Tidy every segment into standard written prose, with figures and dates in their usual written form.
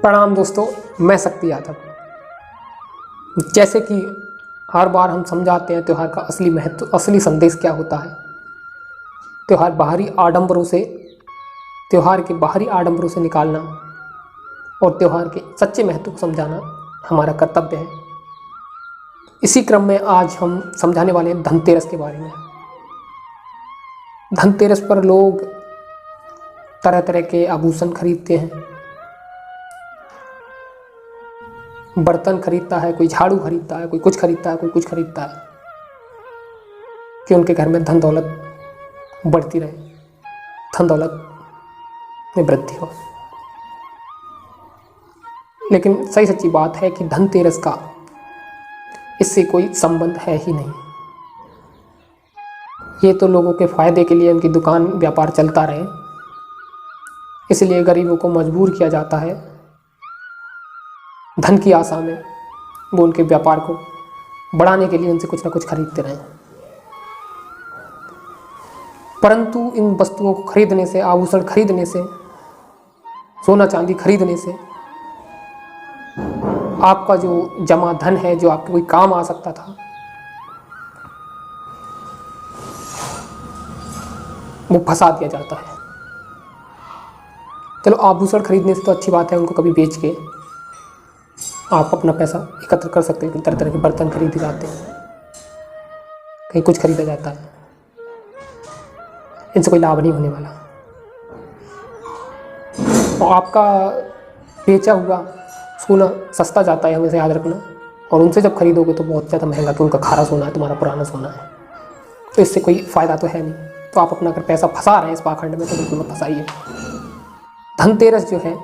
प्रणाम दोस्तों, मैं शक्ति यादव। जैसे कि हर बार हम समझाते हैं त्यौहार का असली महत्व, असली संदेश क्या होता है। त्यौहार के बाहरी आडंबरों से निकालना और त्यौहार के सच्चे महत्व को समझाना हमारा कर्तव्य है। इसी क्रम में आज हम समझाने वाले हैं धनतेरस के बारे में। धनतेरस पर लोग तरह तरह के आभूषण खरीदते हैं, बर्तन खरीदता है, कोई झाड़ू खरीदता है, कोई कुछ खरीदता है, कोई कुछ खरीदता है कि उनके घर में धन दौलत बढ़ती रहे, धन दौलत में वृद्धि हो। लेकिन सही सच्ची बात है कि धनतेरस का इससे कोई संबंध है ही नहीं। ये तो लोगों के फायदे के लिए उनकी दुकान व्यापार चलता रहे, इसलिए गरीबों को मजबूर किया जाता है धन की आशा में वो उनके व्यापार को बढ़ाने के लिए उनसे कुछ ना कुछ खरीदते रहें। परंतु इन वस्तुओं को खरीदने से, आभूषण खरीदने से, सोना चांदी खरीदने से आपका जो जमा धन है, जो आपके कोई काम आ सकता था, वो फंसा दिया जाता है। चलो, आभूषण खरीदने से तो अच्छी बात है, उनको कभी बेच के आप अपना पैसा एकत्र कर सकते हैं। तरह तरह के बर्तन खरीदे जाते हैं, कहीं कुछ खरीदा जाता है, इनसे कोई लाभ नहीं होने वाला। और आपका बेचा हुआ सोना सस्ता जाता है, हमेशा याद रखना। और उनसे जब खरीदोगे तो बहुत ज़्यादा महंगा, कि उनका खारा सोना है, तुम्हारा पुराना सोना है, तो इससे कोई फ़ायदा तो है नहीं। तो आप अपना अगर पैसा फंसा रहे हैं इस पाखंड में तो बिल्कुल मत फंसाइए। धनतेरस जो है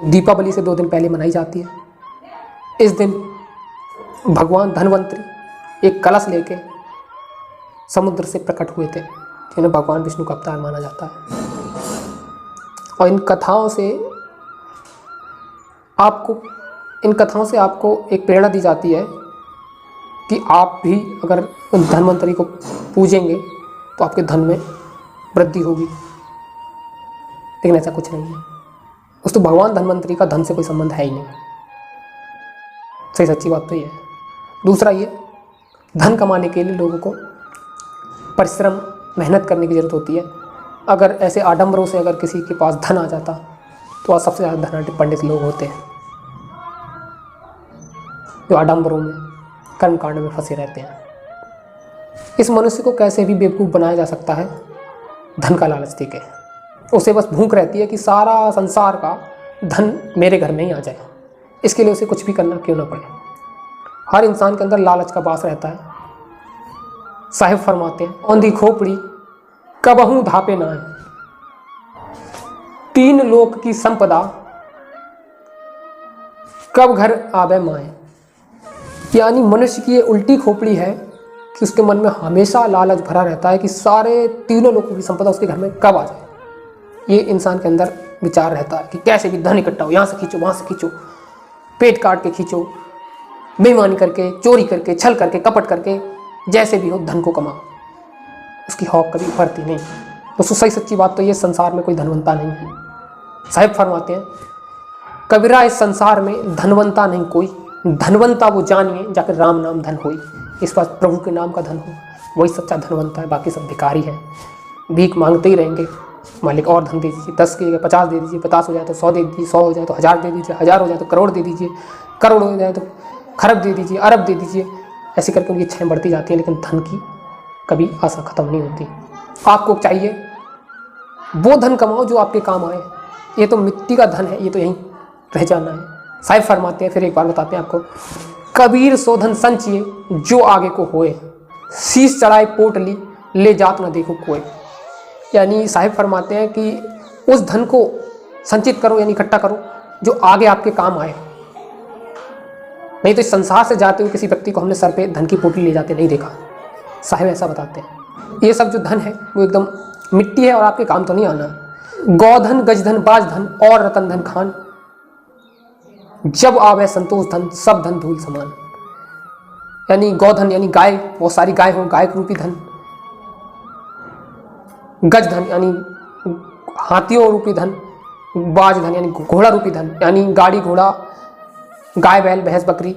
दीपावली से 2 दिन पहले मनाई जाती है। इस दिन भगवान धनवंतरी एक कलश लेके समुद्र से प्रकट हुए थे, जिन्हें भगवान विष्णु का अवतार माना जाता है। और इन कथाओं से आपको एक प्रेरणा दी जाती है कि आप भी अगर उन धनवंतरी को पूजेंगे तो आपके धन में वृद्धि होगी। लेकिन ऐसा कुछ नहीं है। तो भगवान धनवंतरी का धन से कोई संबंध है ही नहीं। सही सच्ची बात तो ये है। दूसरा, ये धन कमाने के लिए लोगों को परिश्रम, मेहनत करने की ज़रूरत होती है। अगर ऐसे आडंबरों से अगर किसी के पास धन आ जाता तो आज सबसे ज़्यादा धनाढ़ पंडित लोग होते हैं, जो आडंबरों में, कर्मकांड में फंसे रहते हैं। इस मनुष्य को कैसे भी बेवकूफ़ बनाया जा सकता है धन का लालच देके। उसे बस भूख रहती है कि सारा संसार का धन मेरे घर में ही आ जाए। इसके लिए उसे कुछ भी करना क्यों ना पड़े। हर इंसान के अंदर लालच का वास रहता है। साहिब फरमाते हैं, औंधी खोपड़ी कबहू धापे ना है, 3 लोक की संपदा कब घर आवे माए। यानी मनुष्य की ये उल्टी खोपड़ी है कि उसके मन में हमेशा लालच भरा रहता है कि सारे 3 लोगों की संपदा उसके घर में कब आ जाए। ये इंसान के अंदर विचार रहता है कि कैसे भी धन इकट्ठा हो, यहाँ से खींचो, वहाँ से खींचो, पेट काट के खींचो, बेईमानी करके, चोरी करके, छल करके, कपट करके, जैसे भी हो धन को कमाओ। उसकी हौक कभी भरती नहीं। दोस्तों, सही सच्ची बात तो ये, संसार में कोई धनवंता नहीं है। साहिब फरमाते हैं, कबीरा इस संसार में धनवंता नहीं कोई, धनवंता वो जानिए जाकर राम नाम धन होई। इस पास प्रभु के नाम का धन हो, वही सच्चा धनवंता है। बाकी सब भिखारी हैं, भीख मांगते ही रहेंगे। मालिक और धन दे दीजिए, 10 के 50 दे दीजिए, 50 हो जाए तो 100 दे दीजिए, 100 हो जाए तो 1000 दे दीजिए, 1000 हो जाए तो करोड़ दे दीजिए, करोड़ हो जाए तो खरब दे दीजिए, अरब दे दीजिए। ऐसे करके उनकी इच्छाएं बढ़ती जाती हैं, लेकिन धन की कभी आशा खत्म नहीं होती। आपको चाहिए वो धन कमाओ जो आपके काम आए। ये तो मिट्टी का धन है, ये तो यहीं रह जाना है। साहिब फरमाते हैं, फिर एक बार बताते हैं आपको, कबीर सो धन संचिए जो आगे को होए, शीश चढ़ाए पोटली ले जात न देखो कोई। यानी साहिब फरमाते हैं कि उस धन को संचित करो, यानी इकट्ठा करो जो आगे आपके काम आए। नहीं तो इस संसार से जाते हुए किसी व्यक्ति को हमने सर पे धन की पोटली ले जाते नहीं देखा। साहिब ऐसा बताते हैं। ये सब जो धन है वो एकदम मिट्टी है और आपके काम तो नहीं आना। गौधन, गजधन, बाजधन और रतन धन खान, जब आवे संतोष धन सब धन धूल समान। यानी गौधन यानी गाय, बहुत सारी गाय हो, गाय रूपी धन। गज धन यानी हाथियों रूपी धन, बाज धन यानी घोड़ा रूपी धन, यानी गाड़ी घोड़ा, गाय बैल भैंस बकरी,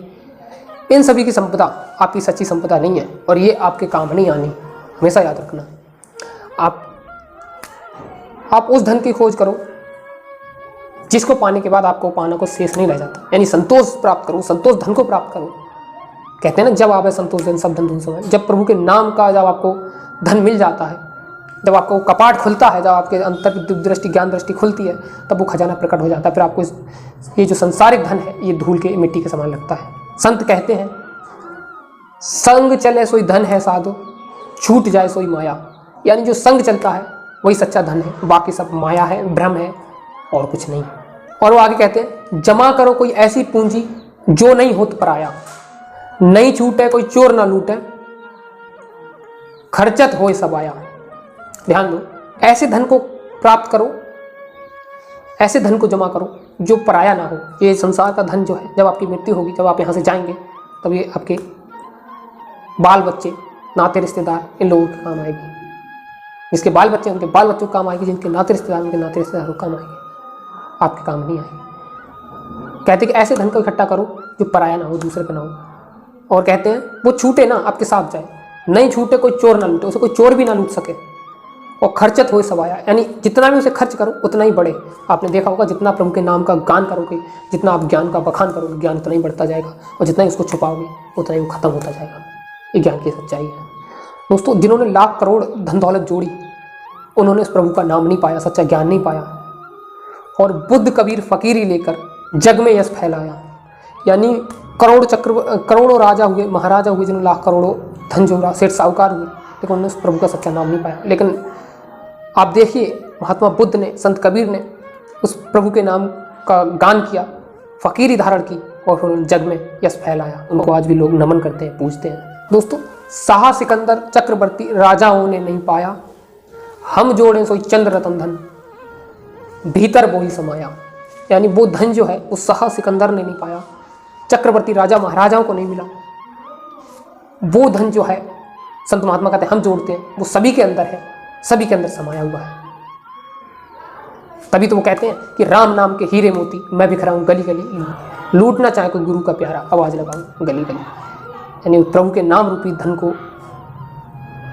इन सभी की संपदा आपकी सच्ची संपदा नहीं है और ये आपके काम नहीं आनी, हमेशा याद रखना। आप उस धन की खोज करो जिसको पाने के बाद आपको पाना को शेष नहीं रह जाता, यानी संतोष प्राप्त करो, संतोष धन को प्राप्त करो। कहते हैं ना, जब आवे संतोष धन सब धन धूम समय। जब प्रभु के नाम का जब आपको धन मिल जाता है, जब आपको कपाट खुलता है, जब आपके अंतर की दृष्टि ज्ञान दृष्टि खुलती है, तब वो खजाना प्रकट हो जाता है। फिर आपको ये जो संसारिक धन है ये धूल के मिट्टी के समान लगता है। संत कहते हैं, संग चले सोई धन है साधु, छूट जाए सोई माया। यानी जो संग चलता है वही सच्चा धन है, बाकी सब माया है, भ्रम है और कुछ नहीं। और वो आगे कहते हैं, जमा करो कोई ऐसी पूंजी जो नहीं होत पराया, नहीं छूटे कोई चोर ना लूटे, खर्चत होए सब आया। ध्यान दो, ऐसे धन को प्राप्त करो, ऐसे धन को जमा करो जो पराया ना हो। ये संसार का धन जो है, जब आपकी मृत्यु होगी, जब आप यहाँ से जाएंगे, तब ये आपके बाल बच्चे, नाते रिश्तेदार, इन लोगों के काम आएगी। जिसके बाल बच्चे उनके बाल बच्चों को काम आएगी, जिनके नाते रिश्तेदार उनके नाते रिश्तेदारों को काम आएगी, आपके काम नहीं आएगी। कहते कि ऐसे धन को इकट्ठा करो जो पराया ना हो, दूसरे का ना हो। और कहते हैं वो छूटे ना, आपके साथ जाए, नहीं छूटे कोई चोर ना लूटे, उसे कोई चोर भी ना लूट सके। और खर्चत हो सब आया, यानी जितना भी उसे खर्च करो उतना ही बढ़े। आपने देखा होगा, जितना प्रभु के नाम का गान करोगे, जितना आप ज्ञान का बखान करोगे, ज्ञान उतना ही बढ़ता जाएगा, और जितना ही उसको छुपाओगे उतना ही वो खत्म होता जाएगा। ये ज्ञान की सच्चाई है दोस्तों। जिन्होंने लाख करोड़ धन दौलत जोड़ी, उन्होंने उस प्रभु का नाम नहीं पाया, सच्चा ज्ञान नहीं पाया। और बुद्ध कबीर फकीरी लेकर जग में यश फैलाया, यानी करोड़ों राजा हुए, महाराजा हुए, जिन्होंने लाख करोड़ों धन जोड़ा, सेठ साहूकार हुए, लेकिन उन्होंने उस प्रभु का सच्चा नाम नहीं पाया। लेकिन आप देखिए, महात्मा बुद्ध ने, संत कबीर ने उस प्रभु के नाम का गान किया, फकीरी धारण की, और उन्होंने जग में यश फैलाया। उनको आज भी लोग नमन करते हैं, पूजते हैं। दोस्तों, शाह सिकंदर चक्रवर्ती राजाओं ने नहीं पाया, हम जोड़े सोई चंद्र रतन धन, भीतर वो ही समाया। यानी वो धन जो है, उस शाह सिकंदर ने नहीं पाया, चक्रवर्ती राजा महाराजाओं को नहीं मिला। वो धन जो है, संत महात्मा कहते हैं हम जोड़ते हैं, वो सभी के अंदर है, सभी के अंदर समाया हुआ है। तभी तो वो कहते हैं कि राम नाम के हीरे मोती मैं बिखरा हूँ गली गली, लूटना चाहे कोई गुरु का प्यारा, आवाज लगाऊं गली गली। यानी प्रभु के नाम रूपी धन को,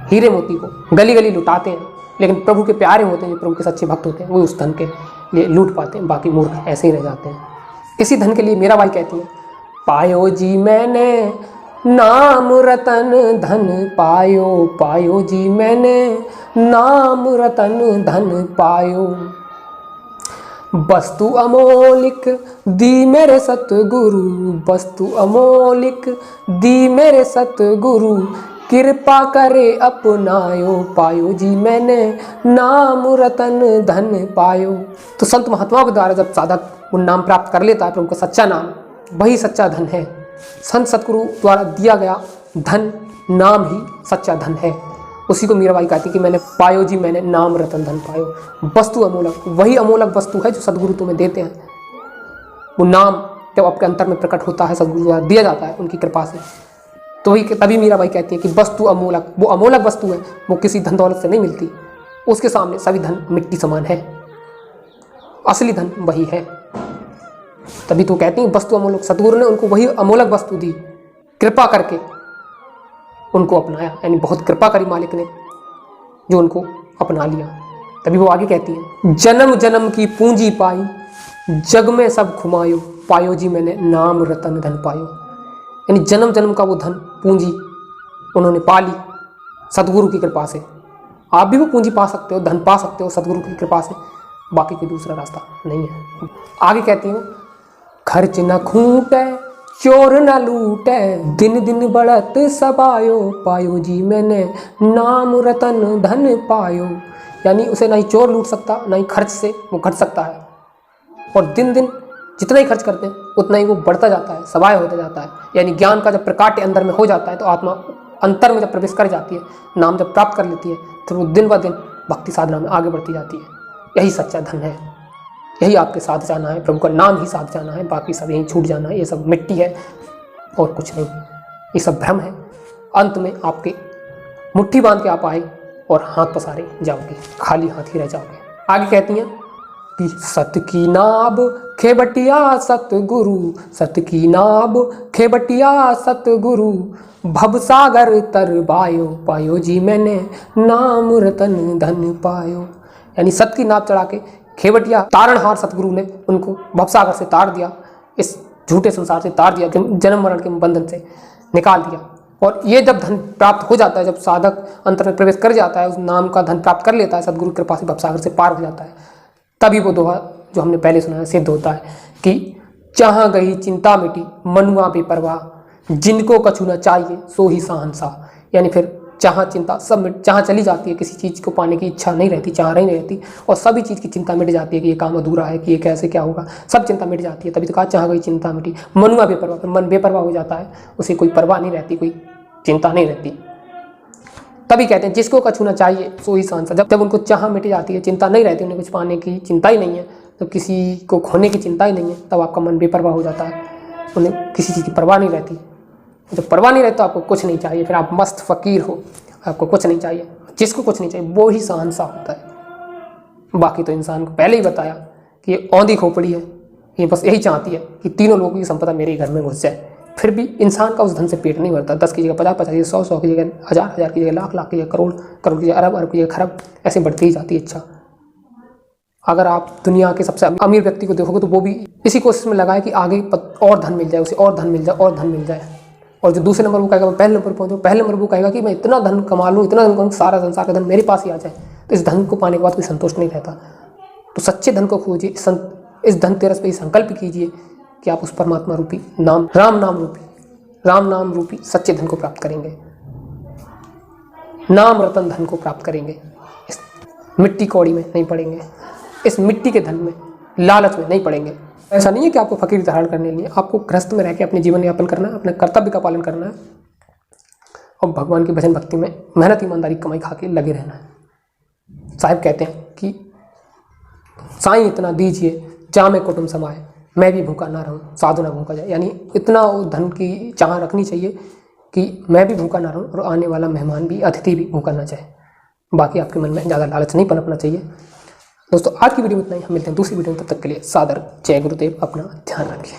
हीरे मोती को गली गली लुटाते हैं, लेकिन प्रभु के प्यारे होते हैं, जो प्रभु के सच्चे भक्त होते हैं, वो उस धन के लिए लूट पाते हैं, बाकी मूर्ख ऐसे ही रह जाते हैं। इसी धन के लिए मीरा बाई कहती है, पायो जी मैंने नाम रतन धन पायो, पायो जी मैंने नाम रतन धन पायो, वस्तु अमोलिक दी मेरे सतगुरु, वस्तु अमोलिक दी मेरे सतगुरु, कृपा करे अपनायो, पायो जी मैंने नाम रतन धन पायो। तो संत महात्माओं के द्वारा जब साधक वो नाम प्राप्त कर लेता है, प्रभु का सच्चा नाम, वही सच्चा धन है। संत सतगुरु द्वारा दिया गया धन, नाम ही सच्चा धन है। उसी को मीराबाई कहती कि मैंने पायो जी मैंने नाम रतन धन पायो। वस्तु अमोलक, वही अमोलक वस्तु है जो सदगुरु तुम्हें देते हैं। वो नाम जब आपके अंतर में प्रकट होता है, सदगुरु द्वारा दिया जाता है उनकी कृपा से, तो वही तभी मीराबाई कहती है कि वस्तु अमोलक, वो अमोलक वस्तु है, वो किसी धन दौलत से नहीं मिलती, उसके सामने सभी धन मिट्टी समान है, असली धन वही है। तभी तो कहती हैं वस्तु अमोलक, सतगुरु ने उनको वही अमोलक वस्तु दी, कृपा करके उनको अपनाया, यानी बहुत कृपा करी मालिक ने जो उनको अपना लिया। तभी वो आगे कहती है, जन्म जन्म की पूंजी पाई जग में सब खुमायो, पायो जी मैंने नाम रतन धन पायो। यानी जन्म जन्म का वो धन पूंजी उन्होंने पा ली सतगुरु की कृपा से। आप भी वो पूंजी पा सकते हो, धन पा सकते हो सतगुरु की कृपा से, बाकी कोई दूसरा रास्ता नहीं है। आगे कहती हूँ, खर्च न खूटे चोर न लूटे, दिन दिन बढ़त सब आयो, पायो जी मैंने नाम रतन धन पायो। यानी उसे ना ही चोर लूट सकता, ना ही खर्च से वो घट सकता है, और दिन दिन जितना ही खर्च करते हैं उतना ही वो बढ़ता जाता है, सवाय होता जाता है। यानी ज्ञान का जब प्रकाट्य अंदर में हो जाता है, तो आत्मा अंतर में जब प्रवेश कर जाती है, नाम जब प्राप्त कर लेती है, तो वो दिन ब दिन भक्ति साधना में आगे बढ़ती जाती है। यही सच्चा धन है, यही आपके साथ जाना है, प्रभु का नाम ही साथ जाना है, बाकी सब यहीं छूट जाना है। ये सब मिट्टी है और कुछ नहीं, ये सब भ्रम है। अंत में आपके मुट्ठी बांध के आप आए और हाथ पसारे जाओगे, खाली हाथ ही रह जाओगे। आगे कहती हैं, कि सत की नाब खेबटिया सतगुरु, सत की नाब खेबटिया सतगुरु, भवसागर तर बायो, पायो जी मैंने नाम रतन धन पायो। यानी सत की नाब चढ़ा के खेवटिया तारणहार सतगुरु ने उनको भवसागर से तार दिया, इस झूठे संसार से तार दिया, जन्म मरण के बंधन से निकाल दिया। और ये जब धन प्राप्त हो जाता है, जब साधक अंतर में प्रवेश कर जाता है, उस नाम का धन प्राप्त कर लेता है, सतगुरु की कृपा से भवसागर से पार हो जाता है, तभी वो दोहा जो हमने पहले सुना है सिद्ध होता है कि जहाँ गई चिंता मिटी मनुआ बेपरवाह, जिनको कछु न चाहिए सो ही शहंशाह। यानी फिर जहाँ चिंता सब मिट, जहाँ चली जाती है, किसी चीज़ को पाने की इच्छा नहीं रहती, चाह नहीं रहती, और सभी चीज़ की चिंता मिट जाती है कि ये काम अधूरा है, कि ये कैसे क्या होगा, सब चिंता मिट जाती है। तभी तो कहा जहाँ गई चिंता मिटी मनुआ बेपरवाह, फिर मन बेपरवाह हो जाता है, उसे कोई परवाह नहीं रहती, कोई चिंता नहीं रहती। तभी कहते हैं जिसको कछु न चाहिए सो ही शहंशाह। जब उनको चाह मिट जाती है, चिंता नहीं रहती, उन्हें कुछ पाने की चिंता ही नहीं है, जब किसी को खोने की चिंता ही नहीं है, तब आपका मन बेपरवाह हो जाता है, उन्हें किसी चीज़ की परवाह नहीं रहती। जब परवाह नहीं रहती तो आपको कुछ नहीं चाहिए, फिर आप मस्त फ़कीर हो, आपको कुछ नहीं चाहिए। जिसको कुछ नहीं चाहिए वो ही शहंशाह होता है। बाकी तो इंसान को पहले ही बताया कि ये औंधी खोपड़ी है, ये बस यही चाहती है कि तीनों लोगों की संपदा मेरे घर में घुस जाए। फिर भी इंसान का उस धन से पेट नहीं भरता। 10 की जगह 50, 50 की जगह 100, 100 की जगह 1000, 1000 की जगह लाख, लाख की जगह करोड़, करोड़ की जगह अरब, अरब की जगह खरब, ऐसे बढ़ती ही जाती है इच्छा। अगर आप दुनिया के सबसे अमीर व्यक्ति को देखोगे तो वो भी इसी कोशिश में लगा है कि आगे और धन मिल जाए, उसे और धन मिल जाए, और धन मिल जाए। और जो दूसरे नंबर वो कहेगा मैं पहले नंबर पर पहुँचूँ, पहले नंबर वो कहेगा कि मैं इतना धन कमा लूँ, इतना धन करूँ, सारा संसार का धन मेरे पास ही आ जाए। तो इस धन को पाने के बाद कोई संतुष्ट नहीं रहता। तो सच्चे धन को खोजिए, इस धनतेरस पे संकल्प कीजिए कि आप उस परमात्मा रूपी नाम, राम नाम रूपी सच्चे धन को प्राप्त करेंगे, नाम रतन धन को प्राप्त करेंगे। इस मिट्टी कौड़ी में नहीं पड़ेंगे, इस मिट्टी के धन में, लालच में नहीं पड़ेंगे। ऐसा नहीं है कि आपको फकीर धारण करने के लिए, आपको गृहस्थ में रह के अपने जीवन यापन करना है, अपने कर्तव्य का पालन करना है, और भगवान की भजन भक्ति में मेहनत ईमानदारी कमाई खा के लगे रहना है। साहिब कहते हैं कि साईं इतना दीजिए जामे कुटुंब समाए, मैं भी भूखा ना रहूं साधु ना भूखा जाए। यानी इतना धन की चाह रखनी चाहिए कि मैं भी भूखा ना रहूं और आने वाला मेहमान भी, अतिथि भी भूखा ना जाए। बाकी आपके मन में ज़्यादा लालच नहीं पनपना चाहिए। दोस्तों आज की वीडियो में इतना ही, हम मिलते हैं दूसरी वीडियो में, तब तक के लिए सादर जय गुरुदेव, अपना ध्यान रखिए।